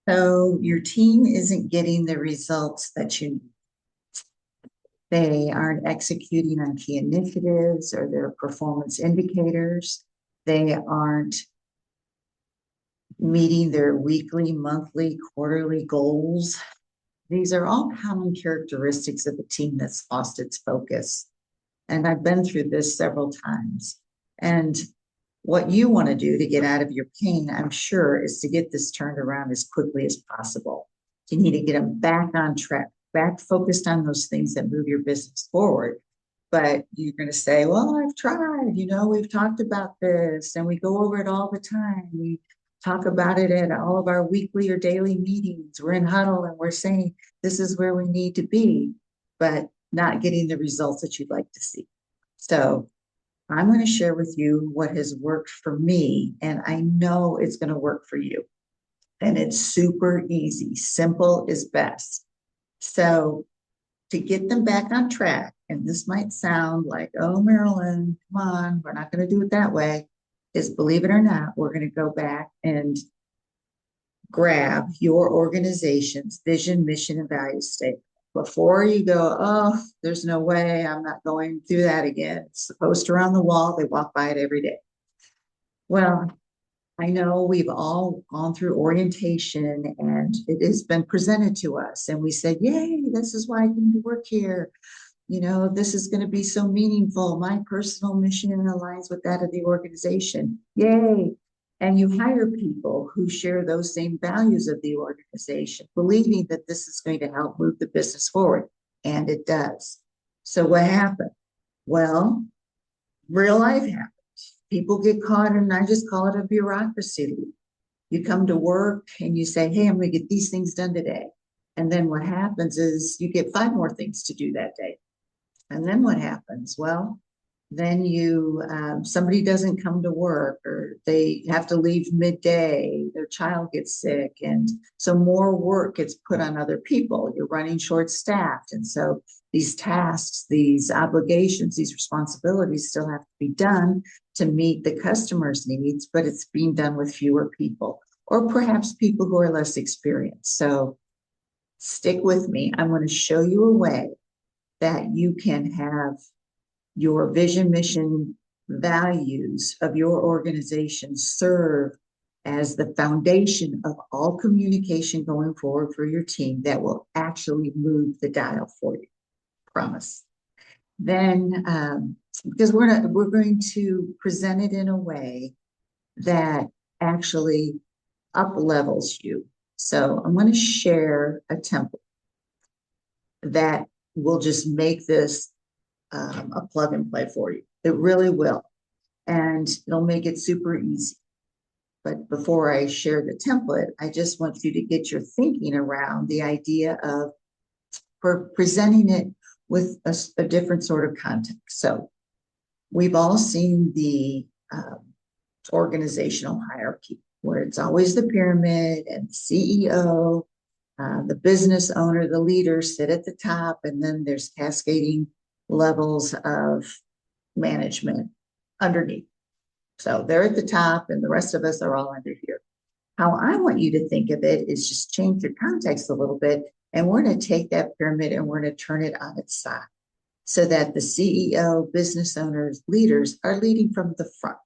So your team isn't getting the results that you need. They aren't executing on key initiatives or their performance indicators. They aren't meeting their weekly, monthly, quarterly goals. These are all common characteristics of a team that's lost its focus. And I've been through this several times. And what you want to do to get out of your pain, I'm sure, is to get this turned around as quickly as possible. You need to get them back on track, back focused on those things that move your business forward. But you're going to say, well, I've tried, we've talked about this and we go over it all the time. We talk about it at all of our weekly or daily meetings. We're in huddle and we're saying this is where we need to be, but not getting the results that you'd like to see. So I'm going to share with you what has worked for me, and I know it's going to work for you. And it's super easy. Simple is best. So to get them back on track, and this might sound like, oh, Marilyn, come on, we're not going to do it that way, is believe it or not, we're going to go back and grab your organization's vision, mission, and value statement. Before you go, oh, there's no way, I'm not going through that again. It's the poster on the wall, they walk by it every day. Well, I know we've all gone through orientation and it has been presented to us, and we said, yay, this is why I came to work here. This is going to be so meaningful. My personal mission aligns with that of the organization. Yay. And you hire people who share those same values of the organization, believing that this is going to help move the business forward. And it does. So what happened? Well, real life happens. People get caught in, I just call it a bureaucracy loop. You come to work and you say, hey, I'm going to get these things done today. And then what happens is you get 5 more things to do that day. And then what happens? Well, then somebody doesn't come to work, or they have to leave midday, their child gets sick, and so more work gets put on other people. You're running short staffed, and so these tasks, these obligations, these responsibilities still have to be done to meet the customer's needs, but it's being done with fewer people, or perhaps people who are less experienced. So stick with me. I'm going to show you a way that you can have your vision, mission, values of your organization serve as the foundation of all communication going forward for your team that will actually move the dial for you. Promise. Then, because we're going to present it in a way that actually up levels you. So I'm going to share a template that will just make this a plug and play for you. It really will. And it'll make it super easy. But before I share the template, I just want you to get your thinking around the idea of presenting it with a different sort of context. So we've all seen the organizational hierarchy where it's always the pyramid and the CEO, the business owner, the leaders sit at the top, and then there's cascading levels of management underneath. So they're at the top and the rest of us are all under here. How I want you to think of it is just change your context a little bit, and we're going to take that pyramid and we're going to turn it on its side so that the CEO, business owners, leaders are leading from the front.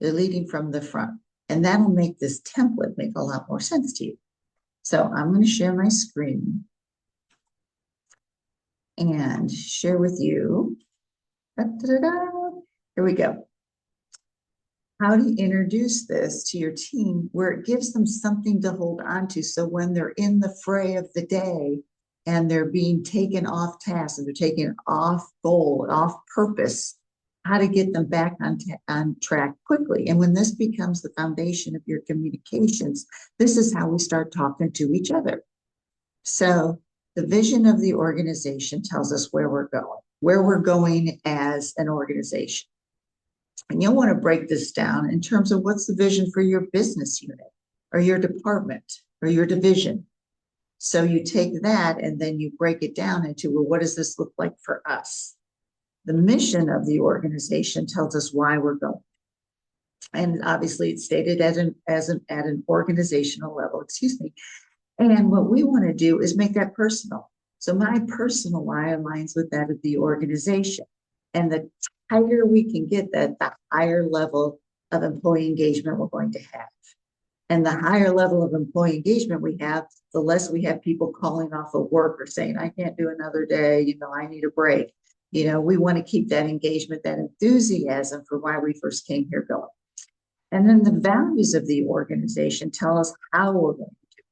They're leading from the front. And that'll make this template make a lot more sense to you. So I'm going to share my screen and share with you. Here we go. How to introduce this to your team where it gives them something to hold on to. So when they're in the fray of the day and they're being taken off task and they're taken off goal, off purpose, how to get them back on track quickly. And when this becomes the foundation of your communications, this is how we start talking to each other. So the vision of the organization tells us where we're going as an organization. And you'll want to break this down in terms of what's the vision for your business unit or your department or your division. So you take that and then you break it down into, well, what does this look like for us? The mission of the organization tells us why we're going. And obviously it's stated at an organizational level, And what we want to do is make that personal. So my personal why aligns with that of the organization. And the tighter we can get that, the higher level of employee engagement we're going to have. And the higher level of employee engagement we have, the less we have people calling off of work or saying, I can't do another day, I need a break. We want to keep that engagement, that enthusiasm for why we first came here going. And then the values of the organization tell us how we're going to do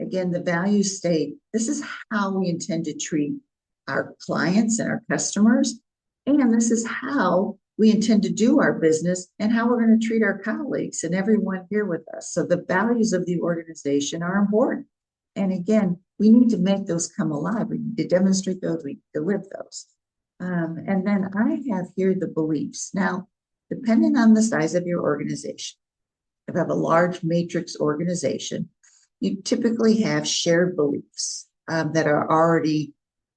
it. Again, the values state, this is how we intend to treat our clients and our customers. And this is how we intend to do our business and how we're going to treat our colleagues and everyone here with us. So the values of the organization are important. And again, we need to make those come alive. We need to demonstrate those, we need to live those. And then I have here the beliefs. Now, depending on the size of your organization, if you have a large matrix organization, you typically have shared beliefs that are already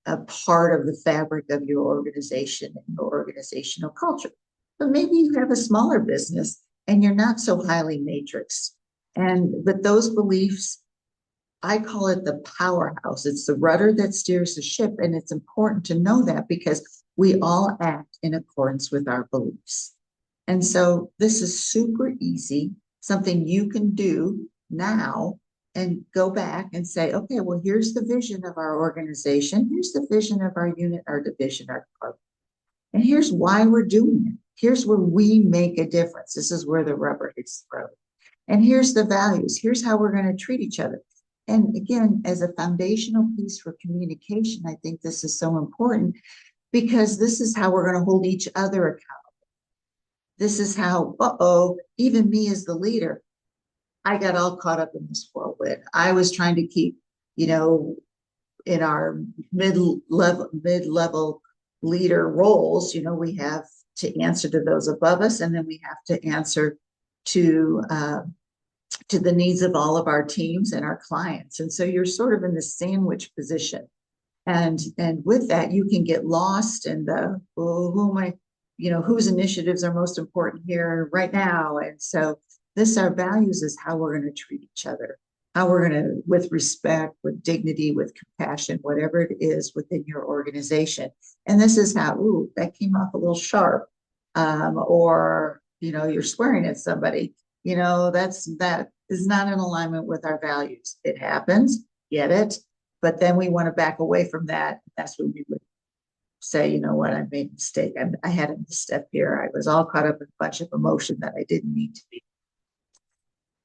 a part of the fabric of your organization and your organizational culture. But maybe you have a smaller business and you're not so highly matrixed. But those beliefs, I call it the powerhouse. It's the rudder that steers the ship. And it's important to know that because we all act in accordance with our beliefs. And so this is super easy, something you can do now and go back and say, okay, well, here's the vision of our organization. Here's the vision of our unit, our division, our department. And here's why we're doing it. Here's where we make a difference. This is where the rubber hits the road. And here's the values. Here's how we're going to treat each other. And again, as a foundational piece for communication, I think this is so important because this is how we're going to hold each other accountable. This is how, even me as the leader, I got all caught up in this whirlwind. I was trying to keep, in our mid-level leader roles, we have to answer to those above us, and then we have to answer to the needs of all of our teams and our clients. And so you're sort of in the sandwich position. And with that, you can get lost in the, whose initiatives are most important here right now. And so our values is how we're going to treat each other, how we're going to, with respect, with dignity, with compassion, whatever it is within your organization. And this is how, that came off a little sharp. Or, you're swearing at somebody, that is not in alignment with our values. It happens, get it. But then we want to back away from that. That's when we would say, you know what, I made a mistake. I had a misstep here. I was all caught up in a bunch of emotion that I didn't need to be.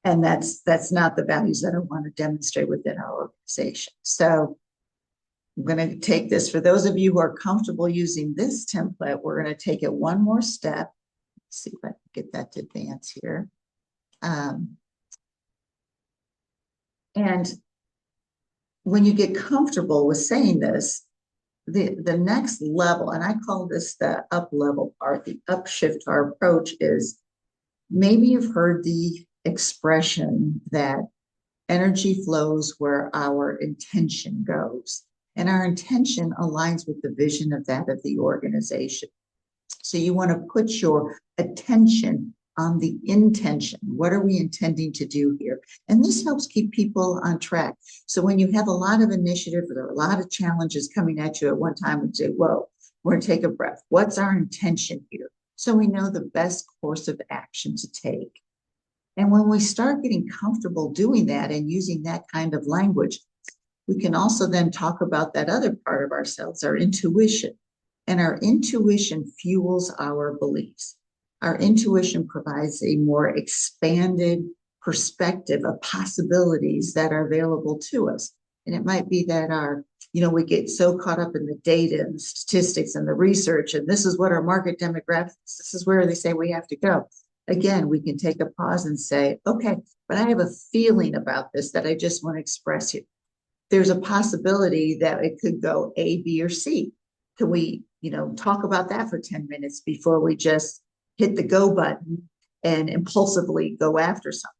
And that's not the values that I want to demonstrate within our organization. So I'm going to take this, for those of you who are comfortable using this template, we're going to take it one more step. Let's see if I can get that to advance here. And when you get comfortable with saying this, the next level, and I call this the up level part, the upshift to our approach is, maybe you've heard the expression that energy flows where our intention goes. And our intention aligns with the vision of the organization. So you want to put your attention on the intention. What are we intending to do here? And this helps keep people on track. So when you have a lot of initiative, there are a lot of challenges coming at you at one time, and say, whoa, we're going to take a breath. What's our intention here? So we know the best course of action to take. And when we start getting comfortable doing that and using that kind of language, we can also then talk about that other part of ourselves, our intuition. And our intuition fuels our beliefs. Our intuition provides a more expanded perspective of possibilities that are available to us. And it might be that we get so caught up in the data and the statistics and the research, and this is what our market demographics, this is where they say we have to go. Again, we can take a pause and say, okay, but I have a feeling about this that I just want to express here. There's a possibility that it could go A, B, or C. Can we, talk about that for 10 minutes before we just hit the go button and impulsively go after something?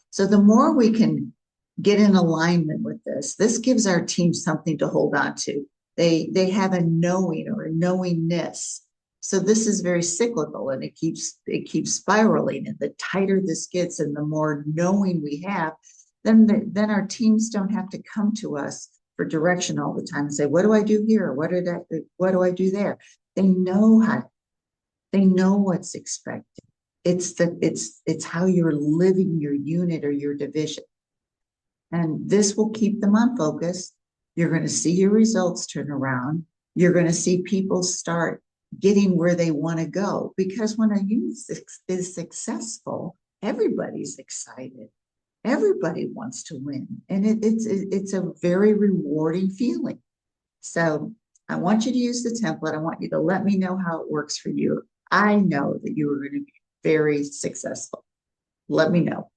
So the more we can get in alignment with this gives our team something to hold on to. They have a knowing or a knowingness. So this is very cyclical, and it keeps spiraling. And the tighter this gets and the more knowing we have, then our teams don't have to come to us for direction all the time and say, what do I do here? What do I do there? They know they know what's expected. It's how you're living your unit or your division. And this will keep them on focus. You're going to see your results turn around. You're going to see people start getting where they want to go, because when a unit is successful, everybody's excited. Everybody wants to win, and it's a very rewarding feeling. So I want you to use the template. I want you to let me know how it works for you. I know that you are going to be very successful. Let me know.